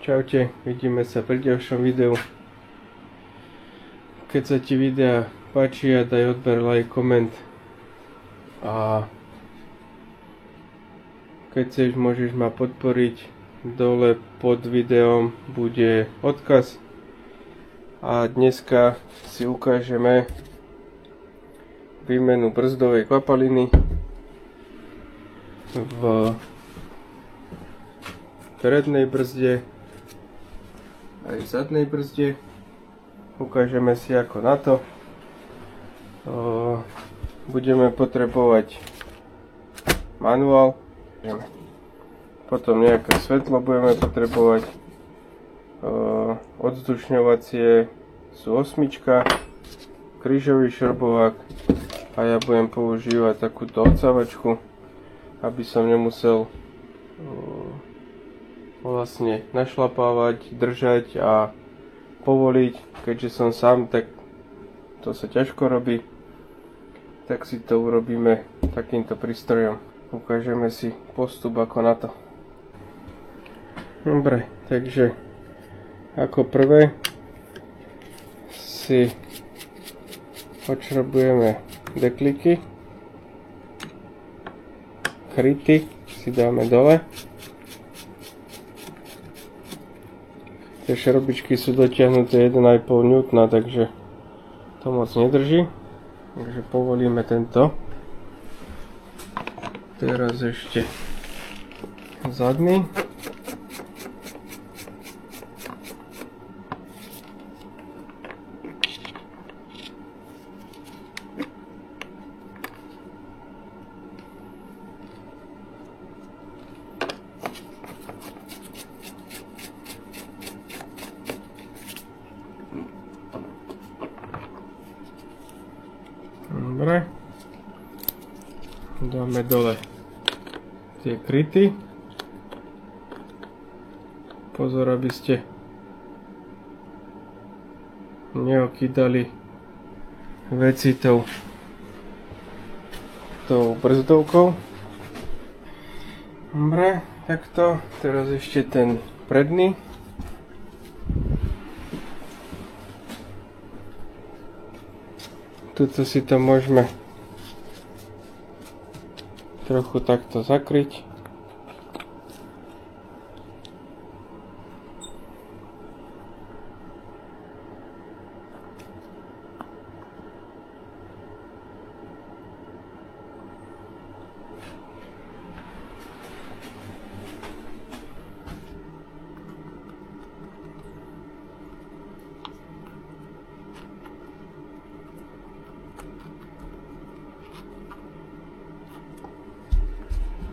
Čaute, vidíme sa pri ďalšom videu. Keď sa ti videa páčia, daj odber, like, koment. A keď chceš, môžeš ma podporiť. Dole pod videom bude odkaz. A dneska si ukážeme výmenu brzdovej kvapaliny v prednej brzde aj v zadnej brzde. Ukážeme si ako na to. Budeme potrebovať manuál, potom nejaké svetlo budeme potrebovať, odzdušňovacie sú 8, krížový šrobovák a ja budem používať takúto odsávačku, aby som nemusel vlastne našlapávať, držať a povoliť. Keďže som sám, tak to sa ťažko robí, tak si to urobíme takýmto prístrojom. Ukážeme si postup ako na to. Dobre, takže ako prvé si odšrobujeme dekliky, kryty si dáme dole. Tie šrobičky sú dotiahnuté 1,5 N, takže to moc nedrží. Takže povolíme tento. Teraz ešte zadný. Dobre, dáme dole tie kryty. Pozor, aby ste neokydali veci tou brzdovkou. Dobre, takto. Teraz ešte ten predný. Tuto si to môžeme trochu takto zakryť.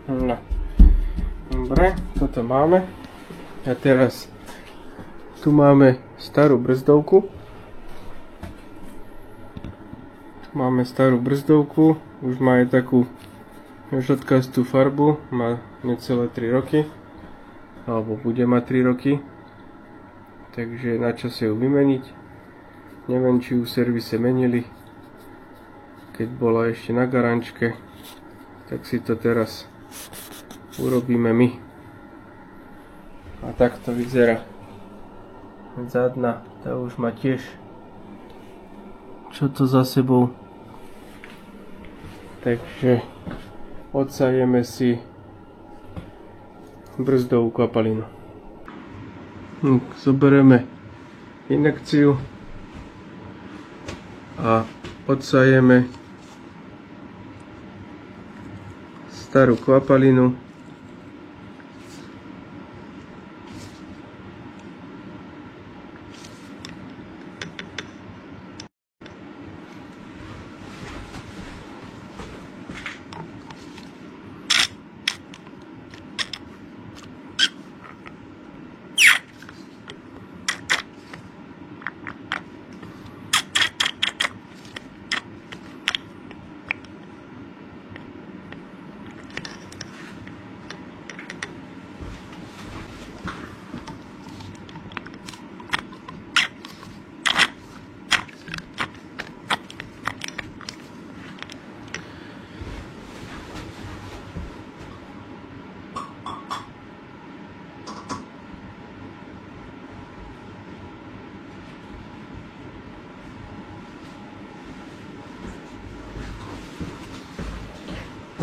No. Dobre, toto máme. A teraz tu máme starú brzdovku. Už má aj takú žltkastú farbu, má necelé 3 roky, alebo bude mať 3 roky, takže je na čase ju vymeniť. Neviem, či ju v servise menili, keď bola ešte na garančke, tak si to teraz urobíme my. A takto vyzerá zadná, tá už má tiež čo to za sebou. Takže odsajeme si brzdovú kvapalinu. Zoberieme injekciu a odsajeme starú kvapalinu.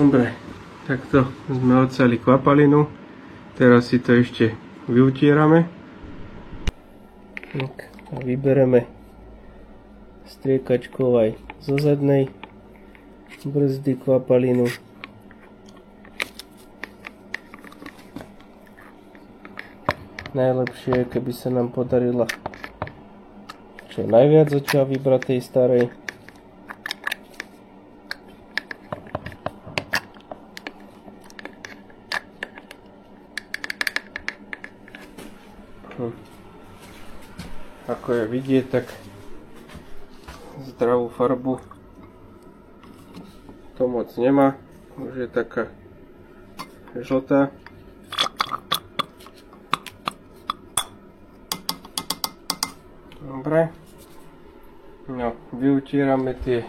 Dobre, takto sme odsali kvapalinu. Teraz si to ešte vyutierame. Tak, a vybereme striekačkou aj zo zadnej brzdy kvapalinu. Najlepšie je, keby sa nám podarila čo najviac odtiaľ vybrať tej starej. Ako je vidieť, tak zdravú farbu to moc nemá. Už je taká žltá. Dobre. No, vyutierame tie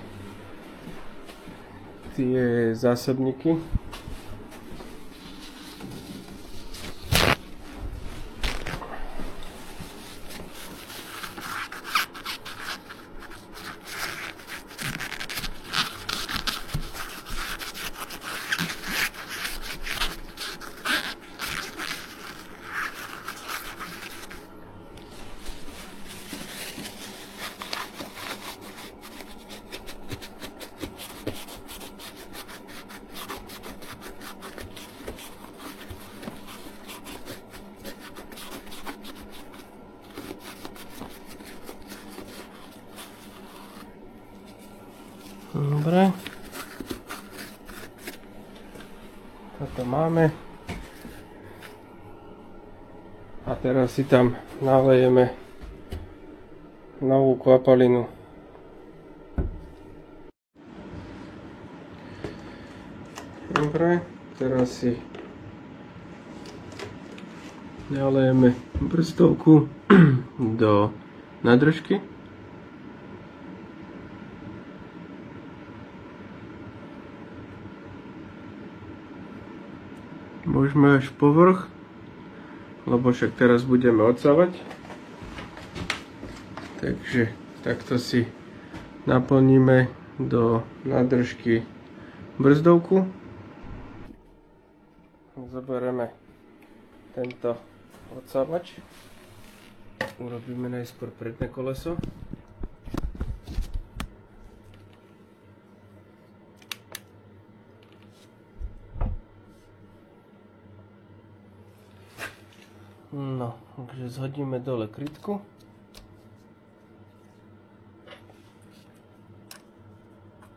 zásobníky. Dobre. Toto máme. A teraz si tam nalejeme novú kvapalinu. Dobre, teraz si nalejeme brzdovku do nádržky. Môžeme až povrch, lebo však teraz budeme odsávať. Takže takto si naplníme do nádržky brzdovku. Zoberieme tento odsávač. Urobíme najskôr predné koleso. No, takže zhodíme dole krytku.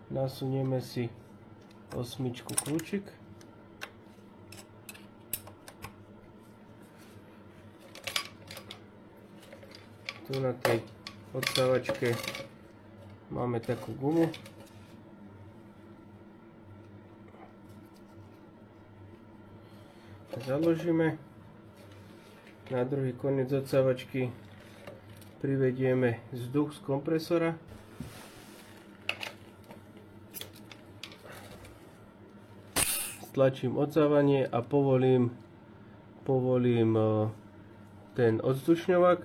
Nasunieme si osmičku kľúčik. Tu na tej odsávačke máme takú gumu. Založíme. Na druhý koniec odsávačky privedieme vzduch z kompresora. Stlačím odsávanie a povolím ten odzdušňovák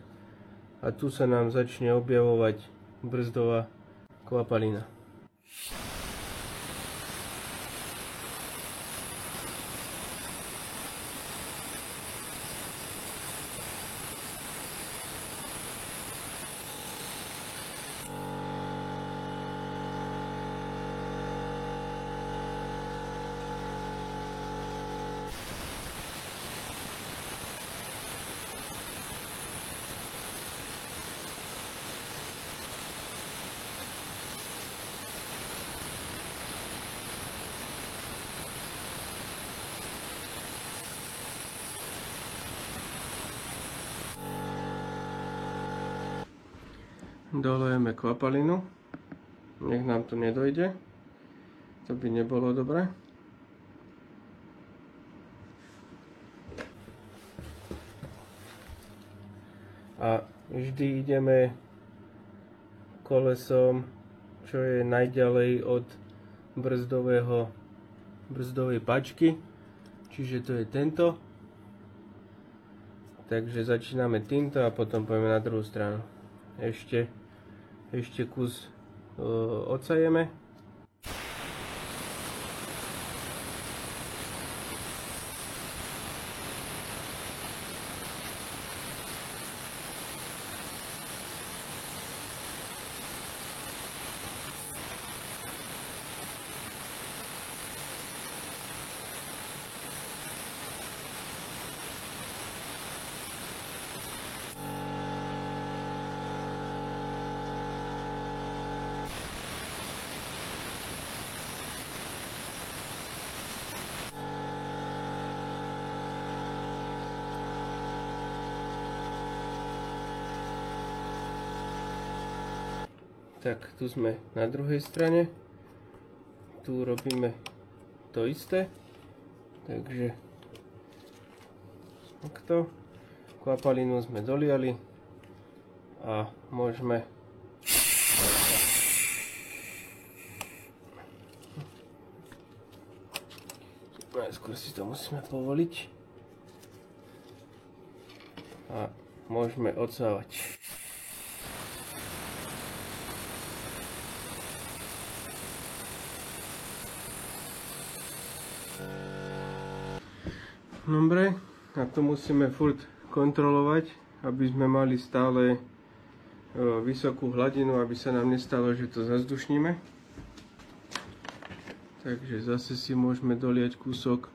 a tu sa nám začne objavovať brzdová kvapalina. Dolejeme kvapalinu, nech nám to nedojde, to by nebolo dobré. A vždy ideme kolesom, čo je najďalej od brzdovej pačky, čiže to je tento. Takže začíname týmto a potom pôjdeme na druhú stranu. Ešte kus odsajeme. Tak tu sme na druhej strane, tu robíme to isté, takže takto, kvapalinu sme doliali a môžeme najskôr si to musíme povoliť a môžeme odsávať. Dobre, a to musíme furt kontrolovať, aby sme mali stále vysokú hladinu, aby sa nám nestalo, že to zazdušníme. Takže zase si môžeme doliať kúsok.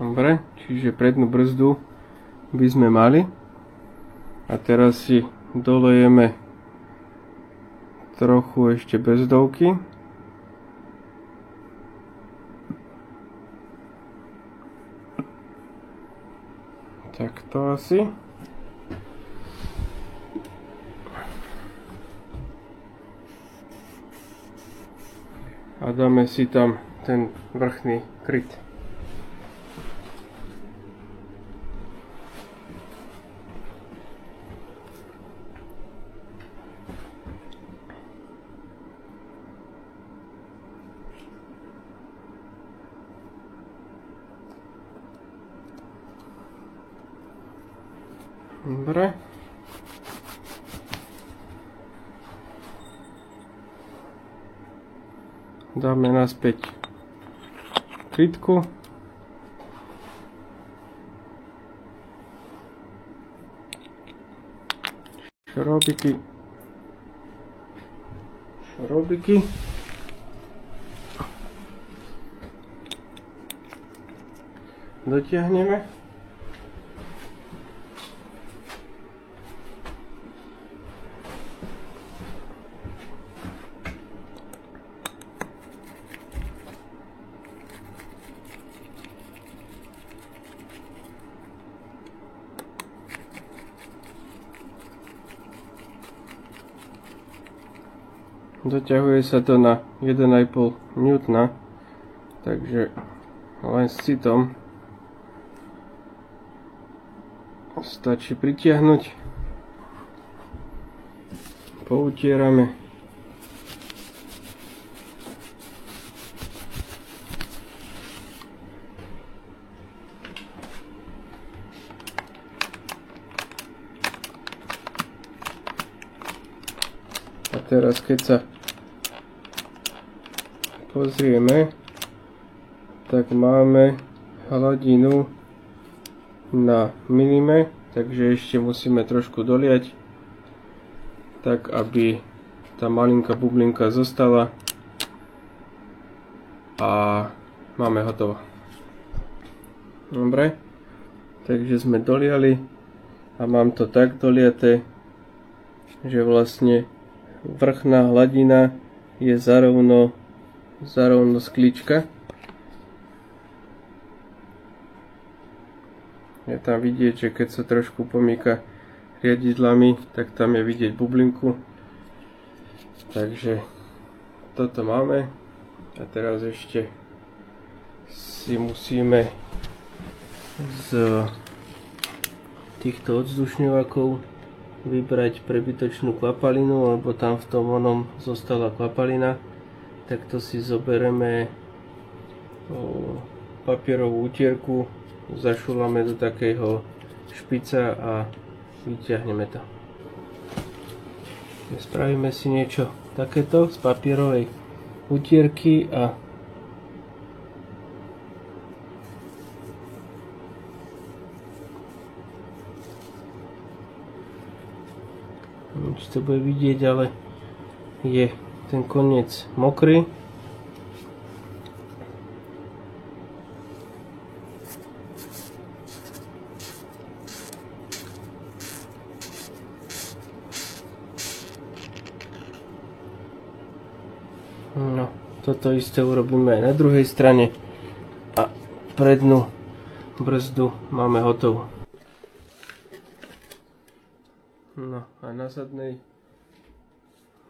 Dobre, čiže prednú brzdu by sme mali. A teraz si dolejeme trochu ešte brzdovky. Tak to asi. A dáme si tam ten vrchný kryt. Dobre. Dáme naspäť krytku. Šrobiky. Dotiahneme. Doťahuje sa to na 1,5 N, takže len s citom stačí pritiahnuť, poutierame. A teraz keď sa pozrieme, tak máme hladinu na minime, takže ešte musíme trošku doliať, tak aby tá malinká bublinka zostala a máme hotovo. Dobre, takže sme doliali a mám to tak doliaté, že vlastne vrchná hladina je zarovno sklíčka. Je tam vidieť, že keď sa trošku pomýka riadidlami, tak tam je vidieť bublinku. Takže toto máme. A teraz ešte si musíme z týchto odzdušňovákov vybrať prebytočnú kvapalinu, lebo tam v tom onom zostala kvapalina. Takto si zoberieme papierovú utierku, zašuláme do takého špica a vyťahneme to. Spravíme si niečo takéto z papierovej utierky a či to bude vidieť, ale je ten koniec mokrý. No, toto isté urobíme aj na druhej strane a prednú brzdu máme hotovú. No a na zadnej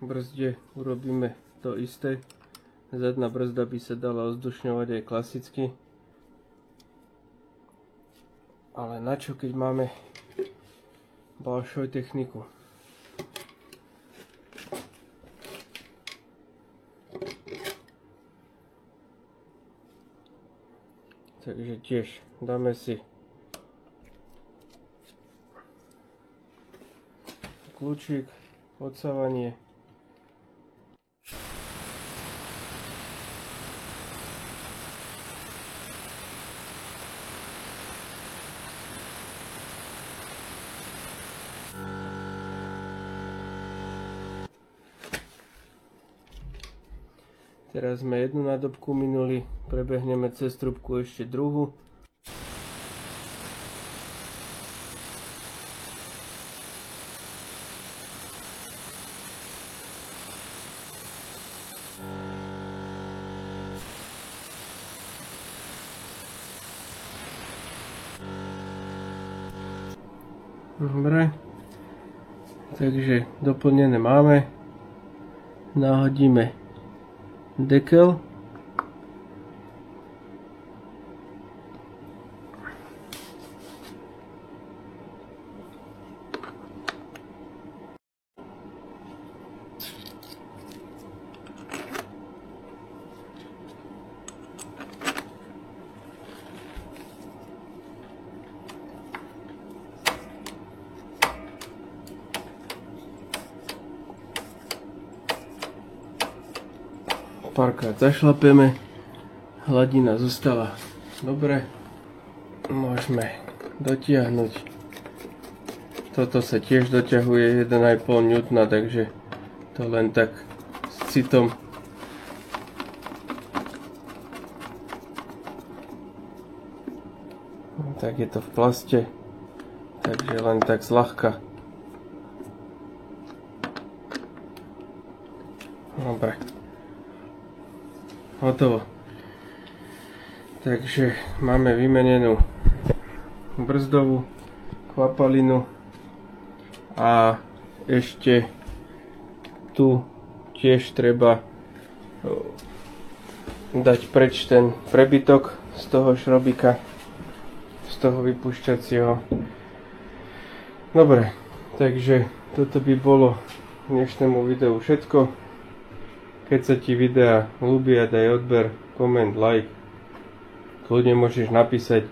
brzde urobíme to isté. Zadná brzda by sa dala ozdušňovať aj klasicky. Ale na čo, keď máme Bolshoi techniku? Takže tiež dáme si kľúčik, odsávanie. Teraz sme jednu nádobku minuli, prebehneme cez trubku ešte druhú. Dobre, takže doplnené máme, nahodíme dekel. Párkrát zašlapeme, hladina zostala dobre, môžeme dotiahnuť. Toto sa tiež doťahuje 1,5 N, takže to len tak s citom. Tak je to v plaste, takže len tak zľahka. Dobre. Hotovo. Takže máme vymenenú brzdovú kvapalinu a ešte tu tiež treba dať preč ten prebytok z toho šrobika, z toho vypúšťacieho. Dobre, takže toto by bolo dnešnému videu všetko. Keď sa ti videa ľúbia, daj odber, koment, like. Kľudne môžeš napísať,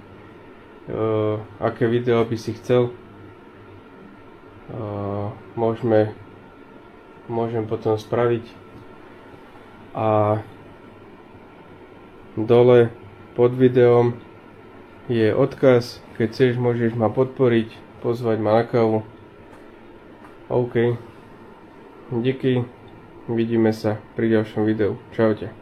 aké video by si chcel. Môžem potom spraviť. A dole pod videom je odkaz. Keď chceš, môžeš ma podporiť, pozvať ma na kávu. OK. Díky. Vidíme sa pri ďalšom videu. Čaute.